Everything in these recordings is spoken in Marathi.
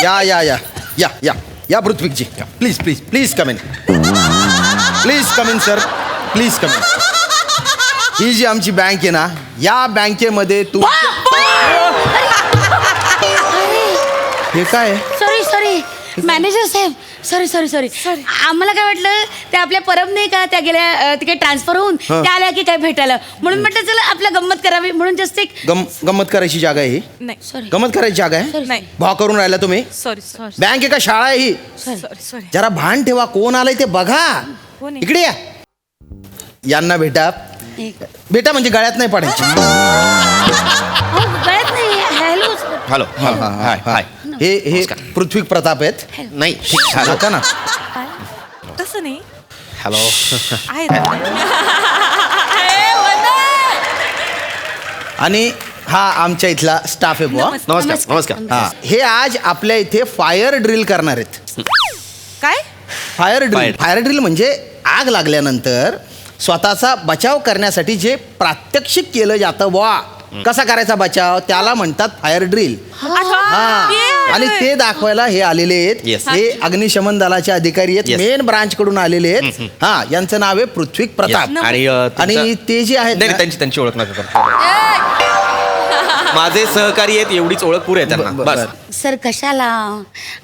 या या या या या या Prithviji please please please come in please come in sir please come in. ही जी आमची बँक आहे ना या बँकेमध्ये तू हे काय सॉरी सॉरी मॅनेजर साहेब सॉरी सॉरी सॉरी आम्हाला काय वाटलं ते आपल्या परब नाही का त्या गेल्या तिकडे ट्रान्सफर होऊन त्या आल्या की काय भेटायला म्हणून म्हटलं चला आपल्या गंमत करावी म्हणून जस्ट एक गंमत करायची जागा आहे ही. नाही सॉरी गंमत करायची जागा आहे. नाही भाव करून राहिला तुम्ही. सॉरी सॉरी बँक आहे का शाळा आहे ही. सॉरी जरा भान ठेवा कोण आलंय ते बघा. कोण आहे? इकडे या यांना भेटा भेटा म्हणजे गळ्यात नाही पडायची. गळ्यात नाही हॅलो हॅलो हाय हाय हे पृथ्वी प्रताप आहेत. नाही नका ना. तसं नाही हॅलो आहेत आणि हा आमच्या इथला स्टाफ आहे बुवा. नमस्कार नमस्कार हा हे आज आपल्या इथे फायर ड्रिल करणार आहेत. काय फायर ड्रिल फायर ड्रिल म्हणजे आग लागल्यानंतर स्वतःचा बचाव करण्यासाठी जे प्रात्यक्षिक केलं जातं बुवा कसा करायचा बचाव त्याला म्हणतात फायर ड्रिल. हा आणि ते दाखवायला हे आलेले आहेत. Yes. हे अग्निशमन दलाचे अधिकारी आहेत. Yes. मेन ब्रांच कडून आलेले आहेत. हा यांचं नाव आहे पृथ्वी प्रताप. आणि आणि ते जे आहेत नाही ना- त्यांची त्यांची ओळख नका माझे सहकारी आहेत एवढीच ओळख पुरे आहे त्यांना बस. सर कशाला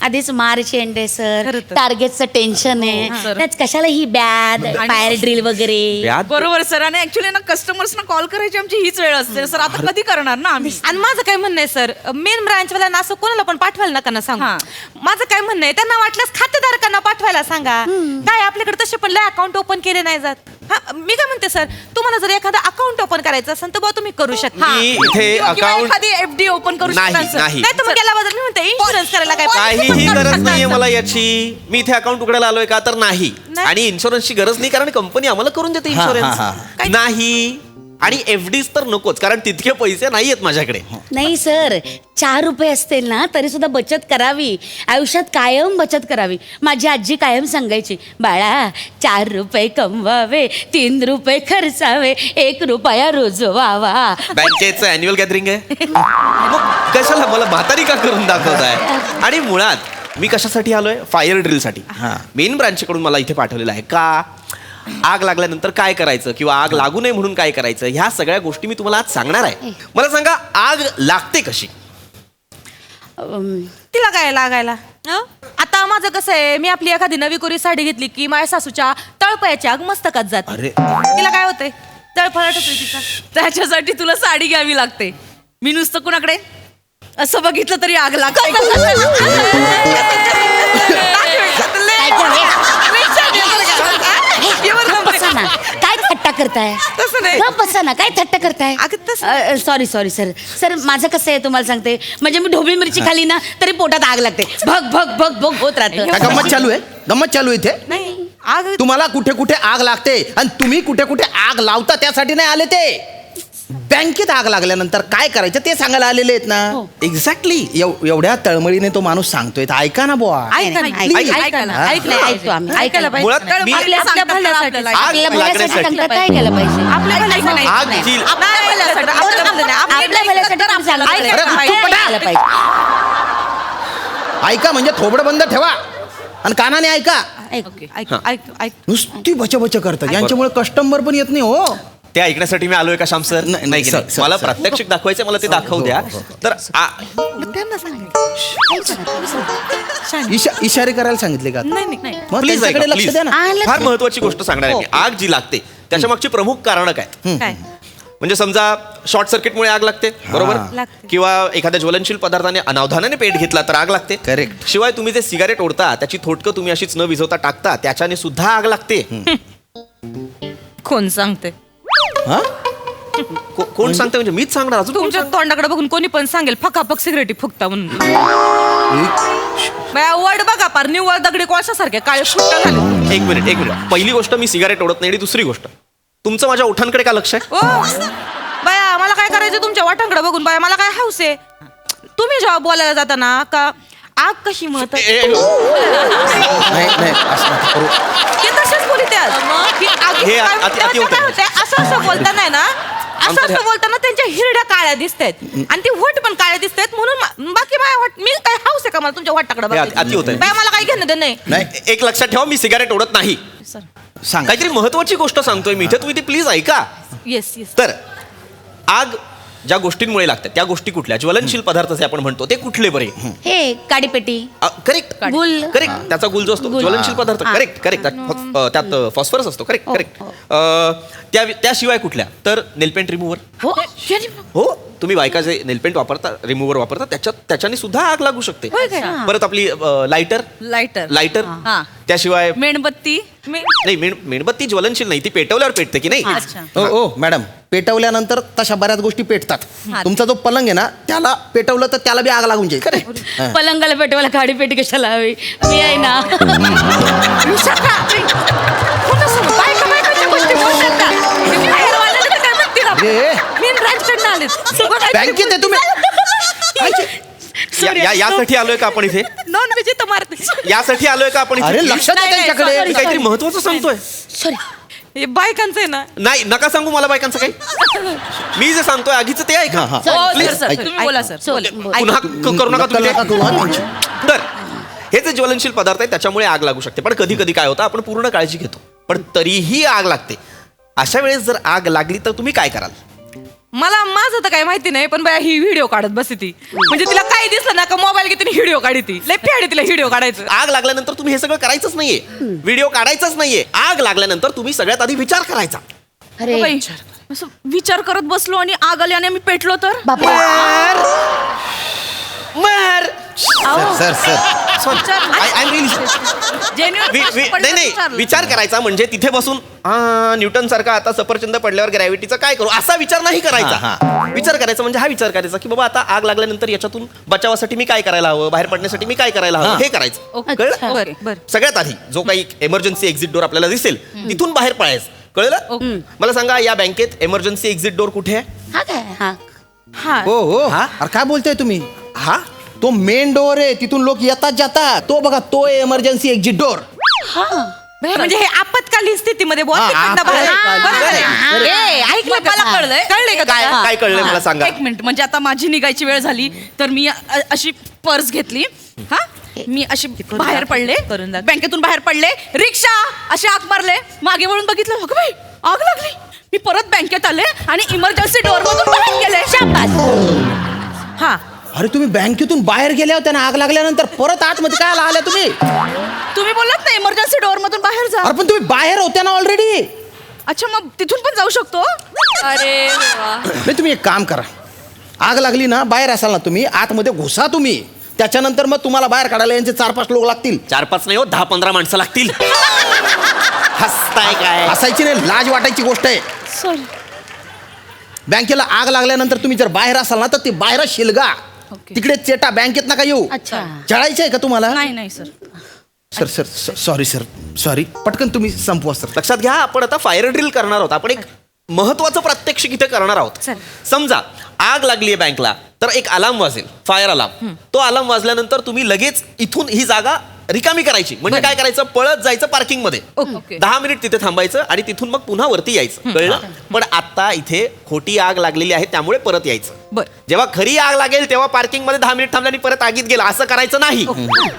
आधीच मार्च एंड आहे सर खरं तर. टार्गेटचं टेन्शन आहे सर. त्यात कशाला ही बॅद फायर ड्रिल वगैरे व्याज? बरोबर सर आणि ऍक्च्युली ना कस्टमर्सना कॉल करायची आमची हीच वेळ असते सर आता कधी करणार ना आम्ही. आणि माझं काय म्हणणं आहे सर मेन ब्रांचवाल्यांना असं कोणाला पण पाठवायला नका ना सांगा. हा. माझं काय म्हणणं आहे त्यांना वाटल्यास खातेदारकांना पाठवायला सांगा. काय आपल्याकडे तसे पण लय अकाउंट ओपन केले नाही जात. हा मी काय म्हणते सर तुम्हाला जर एखादं अकाउंट ओपन करायचं असेल तर बुवा तुम्ही करू शकता. मी इथे किंवा account- एखादी FD ओपन करू नाही, शकता नाही. नाही तर मग गेल्या बाजार मी म्हणते इन्शुरन्स करायला काय काहीही गरज नाहीये मला याची. मी इथे अकाउंट उघडायला आलोय का तर नाही. नाही. आणि इन्शुरन्सची गरज नाही कारण कंपनी आम्हाला करून देते हा, इन्शुरन्स हा. नाही. आणि एफडीज तर नकोच कारण तितके पैसे नाही आहेत माझ्याकडे. नाही सर 4 रुपये असतील ना तरी सुद्धा बचत करावी आयुष्यात कायम बचत करावी. माझी आजी कायम सांगायची बाळा 4 रुपये कमवावे 3 रुपये खर्चावे 1 रुपया रोजवावा. बँकेचं अॅन्युअल गॅदरिंग आहे मग कशाला मला म्हातारी का करून दाखवताय. आणि मुळात मी कशासाठी आलोय फायर ड्रिलसाठी. मेन ब्रांचकडून मला इथे पाठवलेलं आहे का आग लागल्यानंतर काय करायचं किंवा आग लागू नये म्हणून काय करायचं ह्या सगळ्या गोष्टी मी तुम्हाला आज सांगणार आहे. मला सांगा आग लागते कशी. तिला काय लागायला आता माझं कसं आहे मी आपली एखादी नवी कोरी साडी घेतली की माझ्या सासूच्या तळपायाची आग मस्तकात जाते. अरे तिला काय होतंय तळफळाट होतोय तिचा. त्याच्यासाठी तुला साडी घ्यावी लागते. मी नुसतं कुणाकडे असं बघितलं तरी आग लागते. गप्प बसा ना. काय थट्टा करताय तसं नाही. गप्प बसा ना काय थट्टा करताय. अगं तसं सॉरी सॉरी सर सर माझं कसं आहे तुम्हाला सांगते म्हणजे मी ढोबळी मिरची खाली ना तरी पोटात आग लागते भग भग भग भग होत राहतं. काय गंमत चालू आहे. गंमत चालू आहे इथे. नाही आग तुम्हाला कुठे कुठे आग लागते आणि तुम्ही कुठे कुठे आग लावता त्यासाठी नाही आले ते. बँकेत आग लागल्यानंतर काय करायचं ते सांगायला आलेले आहेत ना. एक्झॅक्टली. एवढ्या तळमळीने तो माणूस सांगतोय तर ऐका ना बुवा. ऐका ना, ऐका, ऐका ऐका ना, ना. ऐकलंय, ऐकतो आम्ही ऐकायला पाहिजे. मुळात मी आपल्या भल्यासाठी आग आपल्या भल्यासाठी लागण्यासाठी सांगता काय केलं पाहिजे आपल्या भल्यासाठी आग जी आपल्या भल्यासाठी आपल्या भल्यासाठी तुम्ही सांगता ऐकायला काय पाहिजे. केलं पाहिजे. ऐका म्हणजे थोबडं बंद ठेवा आणि कानाने ऐका. ऐक. नुसती बच करतात यांच्यामुळे कस्टमर पण येत नाही हो. ते ऐकण्यासाठी मी आलोय का श्याम सर. नाही, नाही सर, नाही. सर, मला सर. प्रात्यक्षिक दाखवायचं मला ते दाखवू द्या. तर इशारे करायला सांगितले का नाही नाही मग प्लीज त्यांच्याकडे लक्ष द्या ना. फार महत्वाची गोष्ट सांगणार आहे मी. आग जी लागते त्याच्या मागची प्रमुख कारण काय काय म्हणजे समजा शॉर्ट सर्किटमुळे आग लागते बरोबर लागते. किंवा एखाद्या ज्वलनशील पदार्थाने अनावधानाने पेट घेतला तर आग लागते. Correct. शिवाय तुम्ही जे सिगारेट ओढता त्याची थोटकं तुम्ही अशीच न विझवता टाकता त्याच्याने सुद्धा आग लागते. कोण सांगते. हा? कोण सांगते म्हणजे मीच सांगणार अजून कोण तुमच्या सांगणार? तोंडाकडे बघून कोणी पण सांगेल फकाफक सिगरेटी फुकता म्हणून. वर्ड बघा पार निव्वळ दगडी कोळशासारखे काळे फुटका झाले. एक मिनिट पहिली गोष्ट मी सिगारेट ओढत नाही आणि दुसरी गोष्ट तुमचं माझ्या ओठांकडे का लक्ष आहे. ओ बाया मला काय करायचं तुमच्या वाटांकडे बघून बाया मला काय हौस आहे. तुम्ही जेव्हा बोलायला जाता ना का आग कशी मत नाही नाही असं नका करू. ते तसेच बोलते आज. की आग हे काय अति- म्हणते, अति काय होतंय. होतंय, असं असं असं असं बोलताना त्यांच्या हिरड्या काळ्या दिसतायत आणि ती वट पण काळ्या दिसतायत म्हणून बाकी बाय वट मी काय हाऊस आहे का मला तुमच्या वटाकडे हे अति होतंय. बाय मला काही घेणं देणं नाही. नाही एक लक्षात ठेवा, मी सिगारेट ओढत नाही. सांग काहीतरी महत्वाची गोष्ट सांगतोय मी इथे, तुम्ही ती प्लीज ऐका. येस येस तर आग ज्या गोष्टींमुळे लागतात त्या गोष्टी कुठल्या, ज्वलनशील पदार्थ जे आपण म्हणतो ते कुठले बरे? हे काडीपेटी करेक्ट गुल. करेक्ट, त्याचा गुल जो असतो गुल. ज्वलनशील पदार्थ. हा. करेक्ट करेक्ट, त्यात फॉस्फरस असतो. करेक्ट हो, करेक्ट. हो. त्याशिवाय कुठल्या? तर नेलपेंट रिमूव्हर. हो हो, तुम्ही बायका जे नेलपेंट वापरता, रिमूव्हर वापरता, त्याच्याने सुद्धा आग लागू शकते. होय काय? परत आपली लायटर लायटर लायटर हा. त्याशिवाय मेणबत्ती नाही, मेणबत्ती ज्वलनशील नाही, ती पेटवल्यावर पेटते की नाही. अच्छा. ओ मॅडम, पेटवल्यानंतर तशा बऱ्याच गोष्टी पेटतात. तुमचा जो पलंग आहे ना त्याला पेटवलं तर त्याला बी आग लागून जाईल. हा. पलंगाला पेटवायला काडीपेटी कशाला हवी? मी आहे ना. अरे, बँकेत आहे तुम्ही. यासाठी आलोय का आपण इथे? नॉन व्हेज तर मारते. यासाठी आलोय का आपण अरे इथे? लक्षात आहे नाही, त्यांच्याकडे. sorry, मी काहीतरी महत्वाचं सांगतोय. सॉरी. हे बायकांचं आहे ना. नाही, नका सांगू मला बायकांचं काही. मी जे सांगतोय आगीचं ते ऐका. हा, हा. सर Please, सर ऐक. तुम्ही बोला सर बोल, बोल. पुन्हा करू नका तुम्ही नका करू, हा, ते. तर हे जे ज्वलनशील पदार्थ आहेत त्याच्यामुळे आग लागू शकते. पण कधी कधी काय होतं, आपण पूर्ण काळजी घेतो पण तरीही आग लागते. अशा वेळेस जर आग लागली तर तुम्ही काय कराल? मला माझं तर काही माहिती नाही पण बाया ही व्हिडिओ काढत बसते ती. म्हणजे तिला काही दिसलं ना का मोबाईल घेते व्हिडिओ काढते. लय फेड तिला व्हिडिओ काढायचं. आग लागल्यानंतर तुम्ही हे सगळं करायचंच नाहीये, व्हिडिओ काढायचाच नाहीये. आग लागल्यानंतर तुम्ही सगळ्यात आधी विचार करायचा. अरे बाई, असं विचार करत बसलो आणि आग आली आणि आम्ही पेटलो तर बापरे. सर नाही नाही, विचार करायचा म्हणजे तिथे बसून न्यूटन सारखा आता सफरचंद पडल्यावर ग्रॅव्हिटीचा काय करू असा विचार नाही करायचा. विचार करायचा म्हणजे हा विचार करायचा की बाबा आता आग लागल्यानंतर याच्यातून बचावासाठी मी काय करायला हवं, बाहेर पडण्यासाठी मी काय करायला हवं, हे करायचं. कळलं? बरं बरं. सगळ्यात आधी जो काही एमर्जन्सी एक्झिट डोर आपल्याला दिसेल तिथून बाहेर पडायचं. कळलं? मला सांगा, या बँकेत एमर्जन्सी एक्झिट डोर कुठे आहे? हा काय हा हा हो हो. हा? अरे काय बोलताय तुम्ही? हा, तो मेन डोअर आहे, तिथून लोक येतात जातात. तो बघा, तो एमर्जन्सी एक्झिट डोर. हा म्हणजे हे आपत्कालीन स्थितीमध्ये बुवा हा, तिकडनं बाहेर. आपत्कालीन. बरोबर आहे. ए, ऐकलं का? मला कळलंय. कळलंय का काय तुला? काय कळलंय मला सांगा. एक मिनिट, म्हणजे आता माझी निघायची वेळ झाली तर मी अशी पर्स घेतली. हा, मी अशी बाहेर पडले, करून दाखव. बँकेतून बाहेर पडले, रिक्षा असे आग मारले, मागे वळून बघितलं, अगं बाई आग लागली. मी परत बँकेत आले आणि इमर्जन्सी डोअर मधून बाहेर गेले. शाबास. हा अरे तुम्ही बँकेतून बाहेर गेल्या होत्या ना आग लागल्यानंतर, परत आतमध्ये काय आल्या तुम्ही? तुम्ही बोललात ना इमर्जन्सी डोअर मधून बाहेर जा. अरे पण तुम्ही बाहेर होत्या ना ऑलरेडी. अच्छा, मग तिथून पण जाऊ शकतो? अरे देवा. नाही, तुम्ही एक काम करा, आग लागली ना, बाहेर असाल ना तुम्ही, आतमध्ये घुसा तुम्ही. त्याच्यानंतर मग तुम्हाला बाहेर काढायला यांचे 4-5 लोक लागतील. 4-5 नाही हो, 10-15 माणसं लागतील. हसताय काय? असायची नाही, लाज वाटायची गोष्ट आहे. सॉरी. बँकेला आग लागल्यानंतर तुम्ही जर बाहेर असाल ना तर ते बाहेर शिलगा. ओके. तिकडे चेटा, बँकेत नका येऊ. अच्छा. जळायचं आहे का तुम्हाला? नाही नाही सर. सर सॉरी पटकन तुम्ही संपवा सर. लक्षात घ्या, आपण आता फायर ड्रिल करणार आहोत. आपण एक महत्वाचं प्रात्यक्षिक इथे करणार आहोत. चल. समजा आग लागली आहे बँकला, तर एक अलार्म वाजेल, फायर अलार्म. तो अलार्म वाजल्यानंतर तुम्ही लगेच इथून ही जागा रिकामी करायची. म्हणजे काय करायचं, पळत जायचं पार्किंग मध्ये, ओके. 10 मिनिट तिथे थांबायचं आणि तिथून मग पुन्हा वरती यायचं. कळलं? पण आता इथे खोटी आग लागलेली आहे त्यामुळे परत यायचं. बरं. जेव्हा खरी आग लागेल तेव्हा पार्किंग मध्ये 10 मिनिट थांबलं आणि परत आगीत गेला असं करायचं नाही.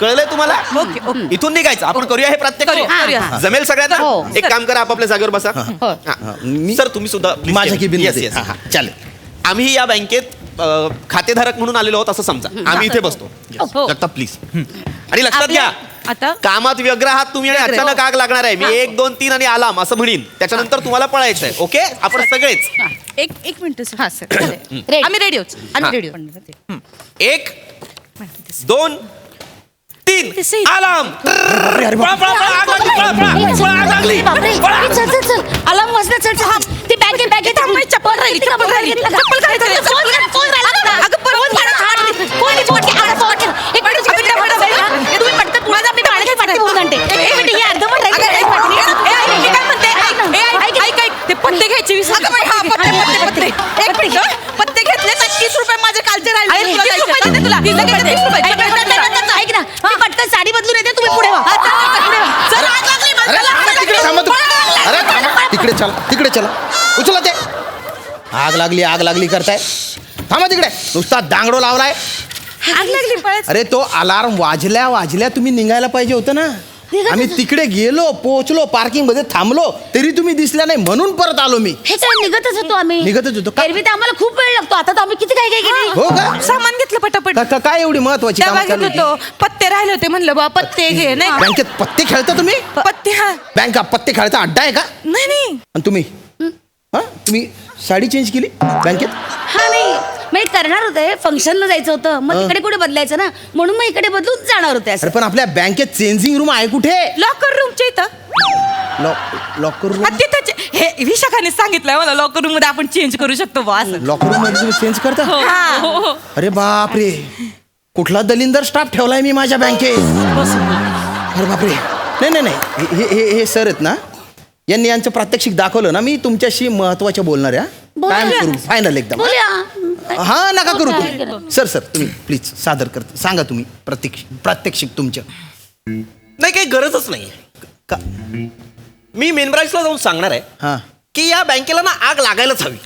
कळलंय तुम्हाला? Okay, okay. इथून निघायचं. आपण करूया हे करूया. प्रात्यक्षिक. जमेल सगळ्यांना? हो. एक काम करा, आपापल्या जागेवर बसा. हो. मी- सर तुम्ही सुद्धा please माझ्या या. Cabin Yes, yes. चालेल. आम्ही या बँकेत खातेधारक म्हणून आलेलो आहोत असं समजा. आम्ही इथे बसतो. हो. जगताप प्लीज. आणि लक्षात घ्या, आता कामात व्यग्र आहात तुम्ही आणि व्यग्र. अचानक आग लागणार आहे. मी 1, 2, 3 आणि आलाम असं म्हणीन, त्याच्यानंतर तुम्हाला पळायचंय. ओके, आपण सगळेच एक मिनिट सर. हा सर Ready. आम्ही रेडी आहोत. हा. आम्ही रेडी आहोत. 1, 2, 3 तसे- आलाम. अरे पळा, पळा, पळा, आग लागली, पळा, पळा, पळा, आग लागली. बापरे. चल अलार्म वाजला. चल ती बँकेत चप्पल राहिली. चप्पल राहिली. चप्पल काय झालं? फोन राहिला. अगं, परत फोन एक मिनिट तुम्ही पटकन माझा मी बाळगेल पाठी बोलून आणते. एक मिनिट हे अर्धवट अगं, राहिलं. मी काय म्हणते, ऐक, ते पत्ते घ्यायचे विसरले. पत्ते. एक मिनिट, पत्ते घेतले तर 30 रुपये माझे कालचे राहिले. तुला 30 रुपये द्यायचे. देते तुला. तिला द्यायचे 30 रुपये. ऐक ना, मी पटकन साडी बदलून येते, तुम्ही पुढे व्हा. चल, आग लागली मला. अरे थांबा, तिकडे थांबा तुम्ही. अरे थांबा, तिकडे चला, तिकडे चला. उचला ते. आग लागली करताय. थांबा तिकडे, नुसता दांगडो लावलाय. आग लागली पळायचं. अरे तो अलार्म वाजल्या तुम्ही निघायला पाहिजे होतं ना. आम्ही तिकडे गेलो, पोहोचलो, पार्किंग मध्ये थांबलो, तरी तुम्ही दिसल्या नाही म्हणून परत आलो मी. हे काय निघतच होतो आम्ही. निघतच होतो का? एरवी तर आम्हाला खूप वेळ लागतो, आता तर आम्ही किती काय काय केली. हो का? सामान घेतलं पटापट. काय एवढी महत्वाची डबा कामं घेत चालू आहेत? होतो, पत्ते राहिले होते, म्हणलं बा पत्ते घे. नाही बँकेत पत्ते खेळता तुम्ही? पत्ते. हा बँका पत्ते खेळायचा अड्डा आहे का? नाही आणि तुम्ही तुम्ही साडी चेंज केली बँकेत? हा नाही मी करणार होते, फंक्शनला जायचं होतं, मग तिकडे कुठे बदलायचं ना, म्हणून मग इकडे बदलून जाणार होते असं. अरे पण आपल्या बँकेत चेंजिंग रूम आहे कुठे? लॉकर रूमच्या इथं. Locker room. हा, तिथंच. हे विशाखाने सांगितलंय मला, लॉकर रूम मध्ये आपण चेंज करू शकतो बा असं. लॉकर रूम मध्ये तुम्ही चेंज करता? हा. अरे बापरे, कुठला दलिंदर स्टाफ ठेवलाय मी माझ्या बँकेत. अरे बापरे. नाही हे सर आहेत ना, यांनी यांचं प्रात्यक्षिक दाखवलं ना, मी तुमच्याशी महत्वाच्या बोलणार आहे. बोला काय ना. करू फायनल एकदम? बोलूया. हा नका करू काय तुम्ही. करू? सर तुम्ही प्लीज सादर करता, सांगा तुम्ही प्रात्यक्षिक तुमच्या. नाही काही गरजच नाही. का? मी मेन ब्रांचला जाऊन सांगणार आहे हा की या बँकेला ना आग लागायलाच हवी.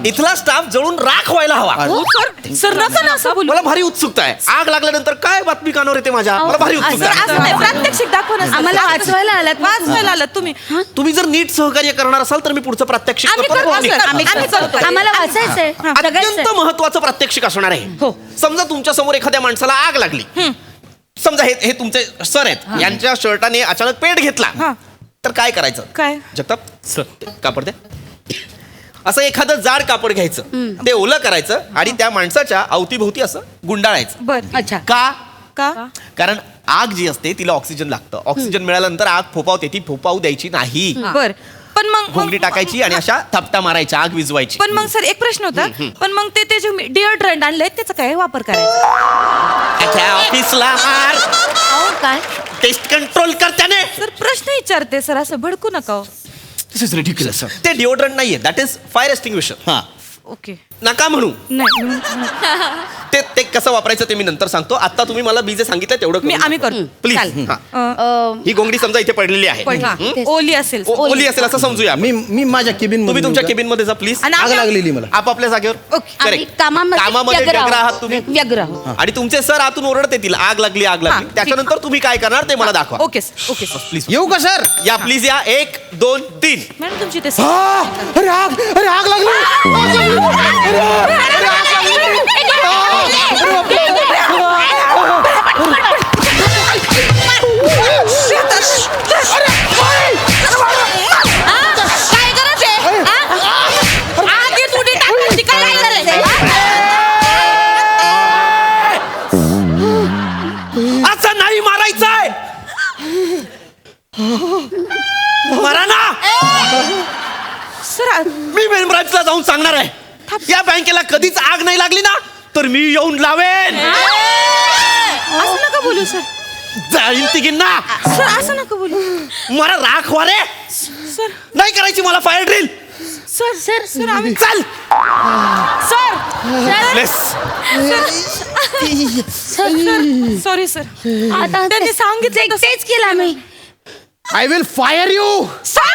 इथला स्टाफ जळून राख व्हायला हवा. हो, सर नका ना असं बोलू. मला भारी उत्सुकता आहे. आग लागल्यानंतर काय बातमी कानावर येते माझ्या, मला भारी असं उत्सुकता आहे. असं नाही, प्रात्यक्षिक दाखवा ना. आम्हाला वाचवायला आलात. वाचवायला आलात तुम्ही. तुम्ही जर नीट सहकार्य करणार असाल तर मी पुढचं प्रात्यक्षिक आम्ही करतो. करतो, सर. आम्ही करतो. आम्हाला वाचायचंय, अत्यंत जगायचंय. महत्वाचं प्रात्यक्षिक असणार आहे. हो. समजा तुमच्या समोर एखाद्या माणसाला आग लागली. समजा हे तुमचे सर आहेत, यांच्या शर्टाने अचानक पेट घेतला, हा. तर काय करायचं? काय? जगताप सर कापड द्या. असं एखादं जाड कापड घ्यायचं, ते ओलं करायचं आणि त्या माणसाच्या अवतीभोवती असं गुंडाळायचं. बर. अच्छा. का? का? कारण आग जी असते तिला ऑक्सिजन लागतं. ऑक्सिजन मिळाल्यानंतर आग फोपावते, ती फोपावू द्यायची नाही. बर. पण मग घोंगडी टाकायची आणि अशा थपटा मारायच्या, आग विझवायची. पण मग सर एक प्रश्न होता. पण मग ते जे डिओड्रंट आणलंय त्याचा काय वापर करायचा? अच्छा, ऑफिसला मार. अहो, काय टेस्ट कंट्रोल करताने. सर प्रश्न विचारते सर, असं भडकू नका हो. दिस इज रिडिक्युलस. ते डिओड्रंट नाहीये, दॅट इज फायर एक्सटिंग्विशर. हा ओके. नका म्हणू. नाही ते कसं वापरायचं ते मी नंतर सांगतो. आता तुम्ही मला बीजे सांगितलं तेवढं आम्ही करतो. प्लीज. ही गोंगडी समजा इथे पडलेली आहे. पण ओली असेल. ओली असेल असं समजूया. मी माझ्या केबिन तुम्ही तुमच्या केबिन मध्ये जा प्लीज. आणि आग आम्ही- लागलेली मला. आपापल्या जागेवर. ओके. आम्ही Correct. कामामध्ये व्यग्र आहात तुम्ही. व्यग्र आहोत. आणि तुमचे सर आतून ओरडत येतील आग लागली आग लागली. हा, त्याच्यानंतर तुम्ही काय करणार ते मला दाखवा. Okay sir. Okay sir. Please येऊ का सर? या प्लीज या. 1 2 3. मॅडम तुमची ते अरे आग लागली. काय करायचंय? आधी तुझी टाकायची काय करायचंय? असं नाही मारायचंय. मारा ना. सर मी मेन ब्रांचला जाऊन सांगणार आहे. या बँकेला कधीच आग नाही लागली ना तर मी येऊन लावेन. असं नका बोलू सर. जाळीन तिघींना. सर असं नका बोलू. मला राख वारे सर नाही करायची मला fire drill. Sir sir sir आम्ही चल. Sir Yes. Sorry sir. आता त्यांनी सांगितलं तेच केलं आम्ही. I will fire you. Sir